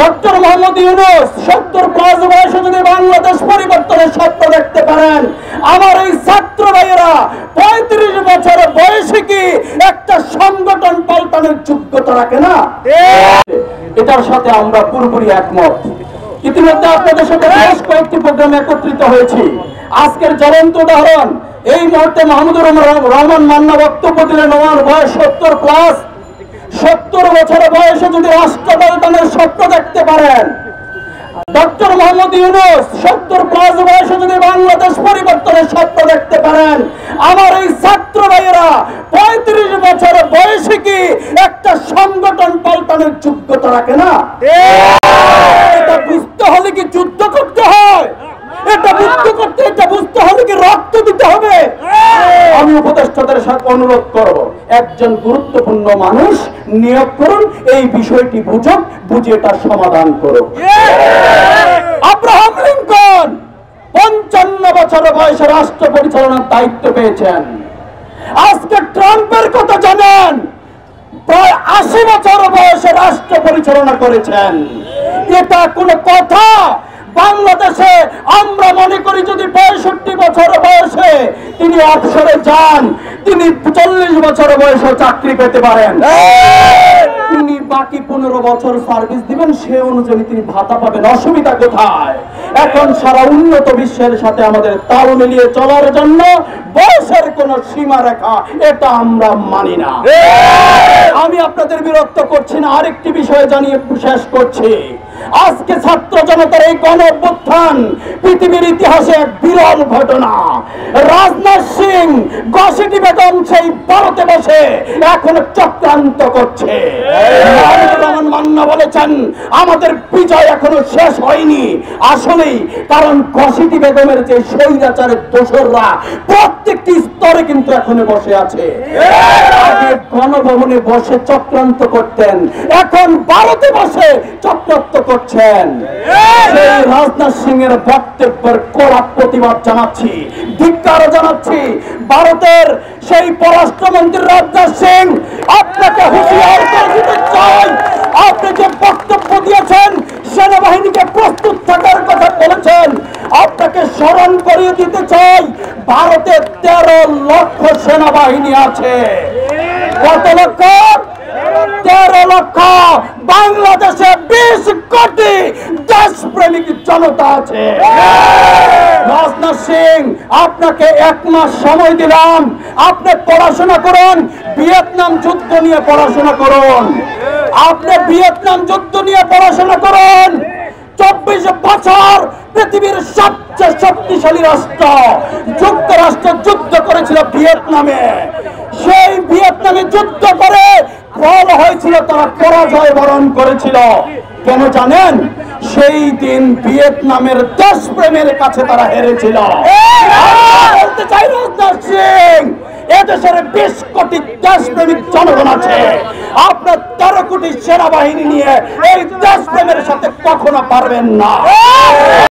Doctor Mohammad Yunus 70+ বয়সে যদি বাংলাদেশ পরিবর্তনের স্বপ্ন দেখতে পারেন, আমার এই ছাত্র ভাইয়েরা 35 বছর বয়সে কি একটা সংগঠন পাল্টানোর যোগ্যতা রাখে না? এটার সাথে আমরা পুরোপুরি একমত। ইতিমধ্যে আপনাদের সাথে বেশ কয়েকটি প্রোগ্রামে একত্রিত হয়েছি। আজকের জ্বলন্ত উদাহরণ, এই মুহূর্তে মাহমুদুর রহমান মান্না বক্তব্য দিলেন ওনার বয়স 70+। 70 বছর বয়সে যদি রাষ্ট্র পাল্টানোর স্বপ্ন দেখতে পারেন, ডক্টর মোহাম্মদ ইউনূস 70+ বয়সে যদি বাংলাদেশ পরিবর্তনের স্বপ্ন দেখতে পারেন, আমার এই ছাত্র ভাইয়েরা 35 বছর বয়সে কি একটা সংগঠন পাল্টানোর যোগ্যতা রাখে না? এটা বুঝতে হলে কি যুদ্ধ করতে হয়? এটা বুঝতে হলে কি রক্ত দিতে হবে? আমি উপদেষ্টাদের সাথে অনুরোধ করব, একজন গুরুত্বপূর্ণ মানুষ নিয়োগ করুন, এই বিষয়টি বুঝে এটা সমাধান করুন। আব্রাহাম লিঙ্কন 55 বছর বয়সে রাষ্ট্র পরিচালনার দায়িত্ব পেয়েছেন। আজকে ট্রাম্পের কথা জানেন, প্রায় 80 বছর বয়সে রাষ্ট্র পরিচালনা করেছেন। এটা কোন কথা? বাংলাদেশে আমরা মনে করি যদি 65 বছর বয়সে তিনি অবসরে যান, তিনি 40 বছর বয়সে চাকরি পেতে পারেন। তিনি বাকি 15 বছর সার্ভিস দিবেন, সে অনুযায়ী তিনি ভাতা পাবেন। অসুবিধা কোথায়? এখন সারা উন্নত বিশ্বের সাথে আমাদের তাল মিলিয়ে চলার জন্য বয়সের কোন সীমা রেখা এটা আমরা মানি না। আমি আপনাদের বিরক্ত করছি না, আরেকটি বিষয় জানিয়ে শেষ করছি। আজকে ছাত্র জনতার এই গণ অভ্যুত্থান পৃথিবীর ইতিহাসে এক বিরল ঘটনা। রাজনাথ সিং ঘসিটি বেগম সেই ভারতে বসে এখন চক্রান্ত করছে। রহমান মান্না বলেছেন আমাদের বিজয় এখনো শেষ হয়নি। আসলেই, কারণ ঘসিটি বেগমের যে স্বৈরাচারের দোসররা প্রত্যেকটি স্তরে কিন্তু এখনো বসে আছে। আগে গণভবনে বসে চক্রান্ত করতেন, এখন ভারতে বসে চক্রান্ত করছেন। সেই রাজনাথ সিং এর বক্তব্যের কড়া প্রতিবাদ জানাচ্ছি, ধিক্কার জানাচ্ছি। ভারতের সেই পররাষ্ট্রমন্ত্রী রাজনাথ সিং, আপনাকে হুঁশিয়ার করে দিতে চাই, আপনি যে বক্তব্য দিয়েছেন সেনাবাহিনীকে প্রস্তুত থাকার কথা বলেছেন, আপনাকে স্মরণ করিয়ে দিতে চাই ভারতে 13 লক্ষ সেনাবাহিনী আছে। কত লক্ষ? 13 লক্ষ। বাংলাদেশে 20 কোটি দেশপ্রেমিক জনতা আছে। রাজনাথ সিং, আপনাকে 1 মাস সময় দিলাম, আপনি পড়াশোনা করুন, ভিয়েতনাম যুদ্ধ নিয়ে পড়াশোনা করুন। আপনি ভিয়েতনাম যুদ্ধ নিয়ে পড়াশোনা করুন। 24 বছর পৃথিবীর সবচেয়ে শক্তিশালী রাষ্ট্র যুক্তরাষ্ট্র যুদ্ধ করেছিল ভিয়েতনামে। সেই ভিয়েতনামে যুদ্ধ করে ফল হয়েছিল, তারা পরাজয় বরণ করেছিল। কেন জানেন? সেই দিন ভিয়েতনামের দেশপ্রেমের কাছে তারা হেরেছিল। বলতে চাই রাজনাথ সিং, এদেশের 20 কোটি দেশপ্রেমিক জনগণ আছে। আপনার 13 কোটি সেনাবাহিনী নিয়ে এই দেশপ্রেমের সাথে কখনো পারবেন না।